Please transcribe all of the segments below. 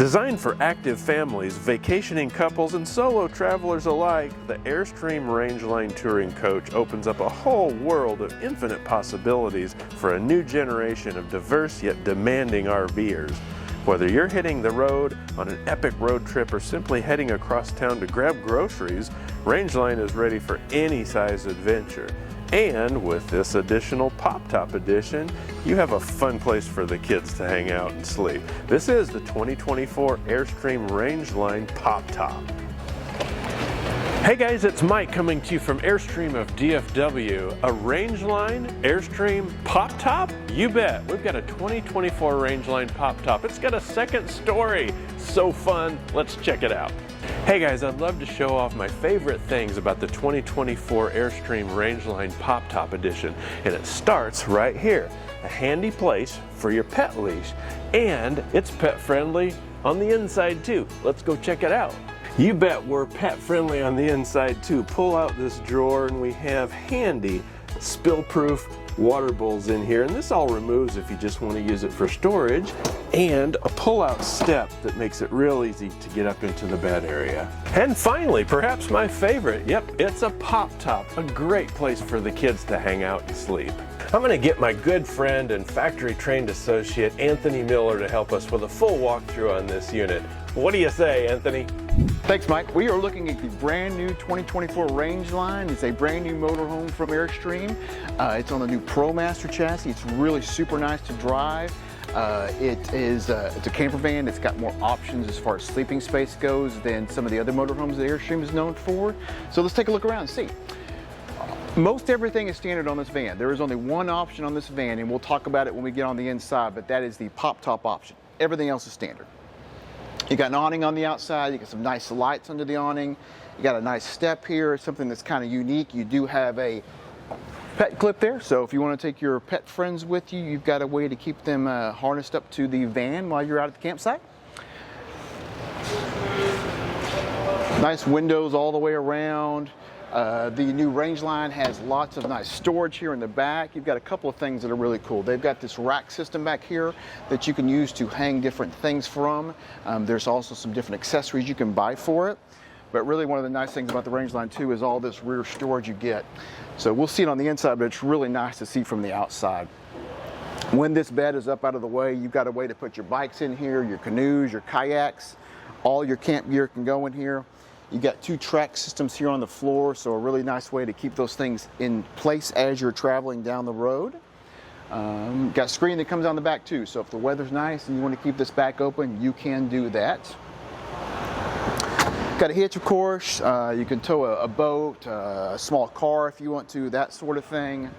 Designed for active families, vacationing couples, and solo travelers alike, the Airstream Rangeline Touring Coach opens up a whole world of infinite possibilities for a new generation of diverse yet demanding RVers. Whether you're hitting the road on an epic road trip or simply heading across town to grab groceries, Rangeline is ready for any size adventure. And with this additional Pop-Top edition, you have a fun place for the kids to hang out and sleep. This is the 2024 Airstream Rangeline Pop-Top. Hey guys, it's Mike coming to you from Airstream of DFW. A Rangeline Airstream Pop-Top? You bet. We've got a 2024 Rangeline Pop-Top. It's got a second story. So fun. Let's check it out. Hey guys, I'd love to show off my favorite things about the 2024 Airstream Rangeline Pop-Top Edition, and it starts right here. A handy place for your pet leash, and it's pet friendly on the inside too. Let's go check it out. You bet we're pet friendly on the inside too. Pull out this drawer and we have handy spill-proof water bowls in here, and this all removes if you just want to use it for storage, and a pull-out step that makes it real easy to get up into the bed area. And finally, perhaps my favorite, yep, it's a Pop-Top, a great place for the kids to hang out and sleep. I'm going to get my good friend and factory-trained associate Anthony Miller to help us with a full walkthrough on this unit. What do you say, Anthony? Thanks, Mike. We are looking at the brand new 2024 Rangeline. It's a brand new motorhome from Airstream. It's on the new ProMaster chassis. It's really super nice to drive. It's a camper van. It's got more options as far as sleeping space goes than some of the other motorhomes that Airstream is known for. So let's take a look around and see. Most everything is standard on this van. There is only one option on this van, and we'll talk about it when we get on the inside, but that is the Pop-Top option. Everything else is standard. You got an awning on the outside, you got some nice lights under the awning, you got a nice step here, something that's kind of unique. You do have a pet clip there, so if you want to take your pet friends with you, you've got a way to keep them harnessed up to the van while you're out at the campsite. Nice windows all the way around. The new Rangeline has lots of nice storage here in the back. You've got a couple of things that are really cool. They've got this rack system back here that you can use to hang different things from. There's also some different accessories you can buy for it. But really one of the nice things about the Rangeline too is all this rear storage you get. So we'll see it on the inside, but it's really nice to see from the outside. When this bed is up out of the way, you've got a way to put your bikes in here, your canoes, your kayaks, all your camp gear can go in here. You got two track systems here on the floor, so a really nice way to keep those things in place as you're traveling down the road. Got a screen that comes on the back too, so if the weather's nice and you want to keep this back open, you can do that. Got a hitch, of course. You can tow a boat, a small car if you want to, that sort of thing.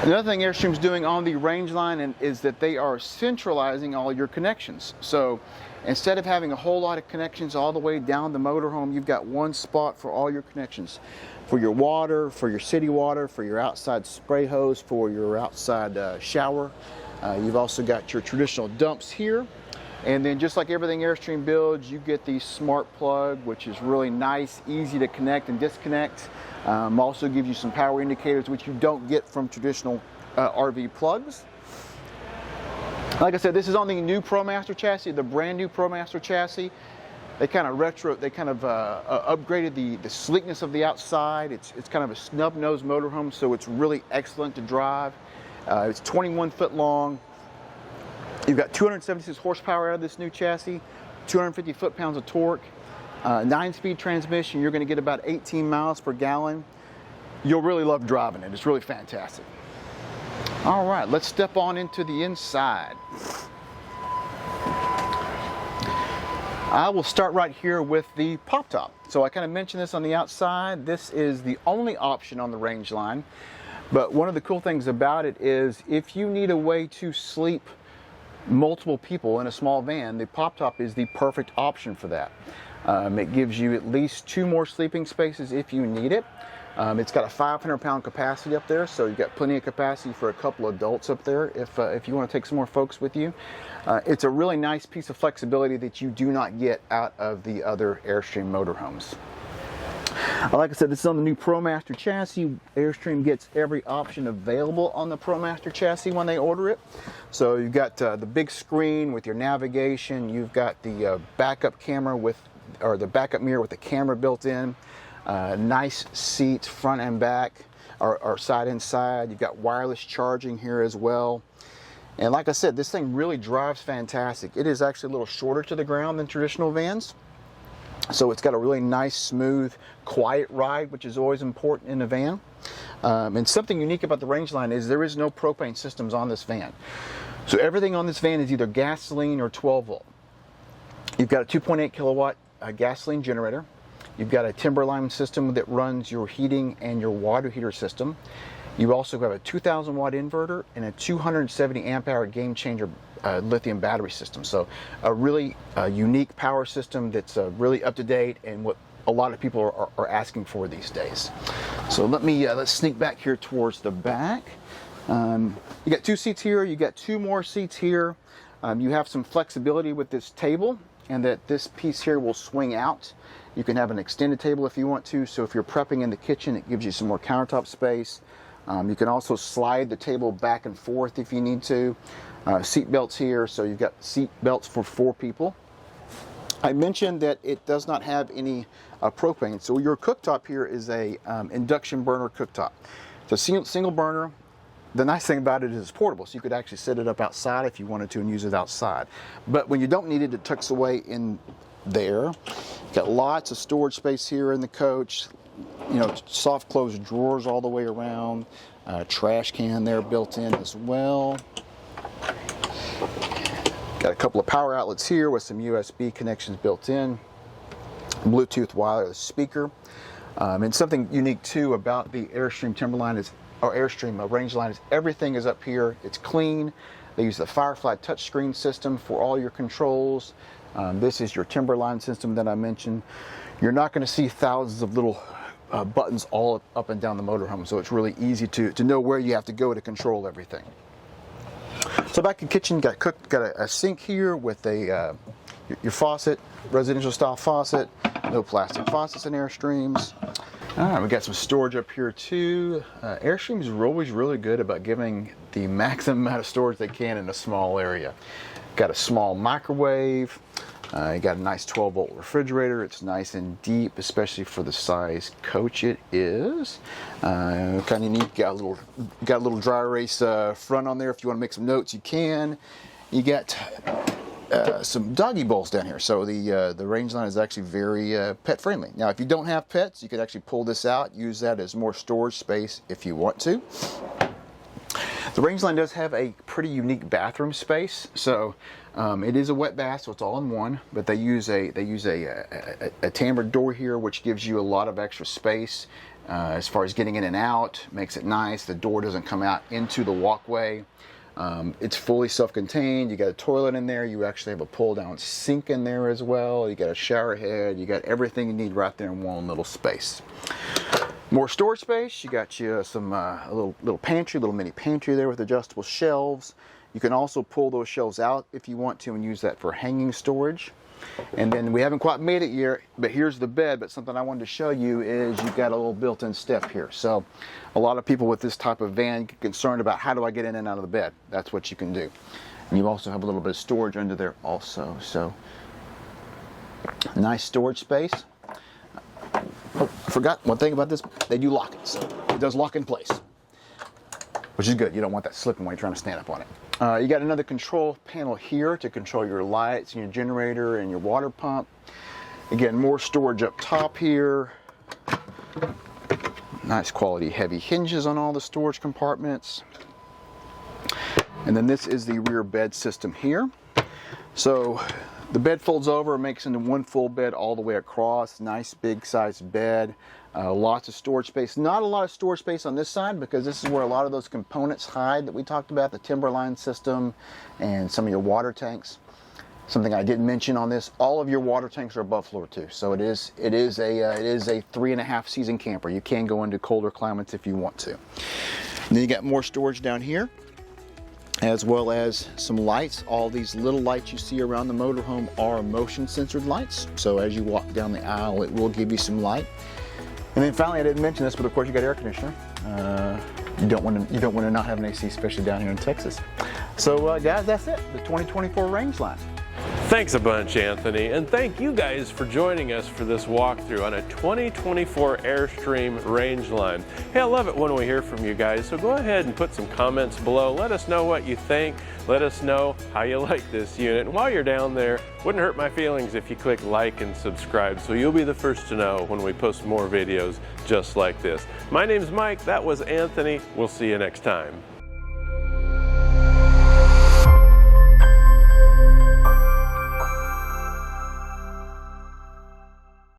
Another thing Airstream's doing on the Rangeline is that they are centralizing all your connections. So instead of having a whole lot of connections all the way down the motorhome, you've got one spot for all your connections. For your water, for your city water, for your outside spray hose, for your outside shower. You've also got your traditional dumps here. And then just like everything Airstream builds, you get the smart plug, which is really nice, easy to connect and disconnect. Also gives you some power indicators, which you don't get from traditional RV plugs. Like I said, this is on the new ProMaster chassis, the brand new ProMaster chassis. They kind of upgraded the sleekness of the outside. It's kind of a snub-nosed motorhome, so it's really excellent to drive. It's 21 foot long. You've got 276 horsepower out of this new chassis, 250 foot-pounds of torque, 9-speed transmission. You're going to get about 18 miles per gallon. You'll really love driving it. It's really fantastic. All right, let's step on into the inside. I will start right here with the Pop-Top. So I kind of mentioned this on the outside. This is the only option on the Rangeline. But one of the cool things about it is if you need a way to sleep multiple people in a small van, the Pop-Top is the perfect option for that. It gives you at least 2 more sleeping spaces if you need it. It's got a 500-pound capacity up there, so you've got plenty of capacity for a couple adults up there if you want to take some more folks with you. It's a really nice piece of flexibility that you do not get out of the other Airstream motorhomes. Like I said, this is on the new ProMaster chassis. Airstream gets every option available on the ProMaster chassis when they order it. So you've got the big screen with your navigation. You've got the backup camera or the backup mirror with the camera built in. Nice seats front and back, or side and side. You've got wireless charging here as well. And like I said, this thing really drives fantastic. It is actually a little shorter to the ground than traditional vans. So it's got a really nice, smooth, quiet ride, which is always important in a van. And something unique about the Rangeline is there is no propane systems on this van. So everything on this van is either gasoline or 12 volt. You've got a 2.8 kilowatt gasoline generator. You've got a Timberline system that runs your heating and your water heater system. You also have a 2,000 watt inverter and a 270 amp hour game changer lithium battery system. So a really unique power system that's really up to date and what a lot of people are asking for these days. So let's sneak back here towards the back. You got 2 seats here. You got 2 more seats here. You have some flexibility with this table, and that this piece here will swing out. You can have an extended table if you want to. So if you're prepping in the kitchen, it gives you some more countertop space. You can also slide the table back and forth if you need to. Seat belts here, so you've got seat belts for 4 people. I mentioned that it does not have any propane, so your cooktop here is a induction burner cooktop. It's a single burner. The nice thing about it is it's portable, so you could actually set it up outside if you wanted to and use it outside. But when you don't need it, it tucks away in there. You've got lots of storage space here in the coach. You know, soft close drawers all the way around. Trash can there built in as well. Got a couple of power outlets here with some USB connections built in. Bluetooth wireless speaker. And something unique too about the Airstream Timberline Airstream Rangeline is everything is up here. It's clean. They use the Firefly touchscreen system for all your controls. This is your Timberline system that I mentioned. You're not going to see thousands of little buttons all up and down the motorhome, so it's really easy to know where you have to go to control everything. So back in the kitchen, got a sink here with your faucet, residential style faucet. No plastic faucets in Airstreams. All right, we got some storage up here too. Airstream is always really good about giving the maximum amount of storage they can in a small area. Got a small microwave. You got a nice 12 volt refrigerator. It's nice and deep, especially for the size coach it is. Kind of neat. Got a little dry erase front on there. If you want to make some notes, you can. You got some doggy bowls down here. So the Rangeline is actually very pet friendly. Now, if you don't have pets, you could actually pull this out, use that as more storage space if you want to. The Rangeline does have a pretty unique bathroom space. So it is a wet bath, so it's all in one. But they use a tambour door here, which gives you a lot of extra space as far as getting in and out. Makes it nice. The door doesn't come out into the walkway. It's fully self-contained. You got a toilet in there. You actually have a pull-down sink in there as well. You got a shower head. You got everything you need right there in one little space. More storage space. You got you some a little pantry, little mini pantry there with adjustable shelves. You can also pull those shelves out if you want to and use that for hanging storage. And then we haven't quite made it yet, but here's the bed. But something I wanted to show you is you've got a little built-in step here. So a lot of people with this type of van get concerned about how do I get in and out of the bed. That's what you can do. And you also have a little bit of storage under there also. So nice storage space. Oh, I forgot one thing about this. They do lock it, so it does lock in place, which is good. You don't want that slipping when you're trying to stand up on it. You got another control panel here to control your lights and your generator and your water pump. Again, more storage up top here. Nice quality heavy hinges on all the storage compartments. And then this is the rear bed system here. So the bed folds over and makes into one full bed all the way across. Nice big sized bed. Lots of storage space. Not a lot of storage space on this side because this is where a lot of those components hide that we talked about, the Timberline system and some of your water tanks. Something I didn't mention on this, all of your water tanks are above floor too. So it is a 3.5 season camper. You can go into colder climates if you want to. And then you got more storage down here, as well as some lights. All these little lights you see around the motorhome are motion sensored lights. So as you walk down the aisle, it will give you some light. And then finally, I didn't mention this, but of course you got air conditioner. You don't want to not have an AC, especially down here in Texas. So guys, that's it. The 2024 Rangeline. Thanks a bunch, Anthony, and thank you guys for joining us for this walkthrough on a 2024 Airstream Rangeline. Hey, I love it when we hear from you guys, so go ahead and put some comments below. Let us know what you think. Let us know how you like this unit. And while you're down there, wouldn't hurt my feelings if you click like and subscribe so you'll be the first to know when we post more videos just like this. My name's Mike, that was Anthony. We'll see you next time.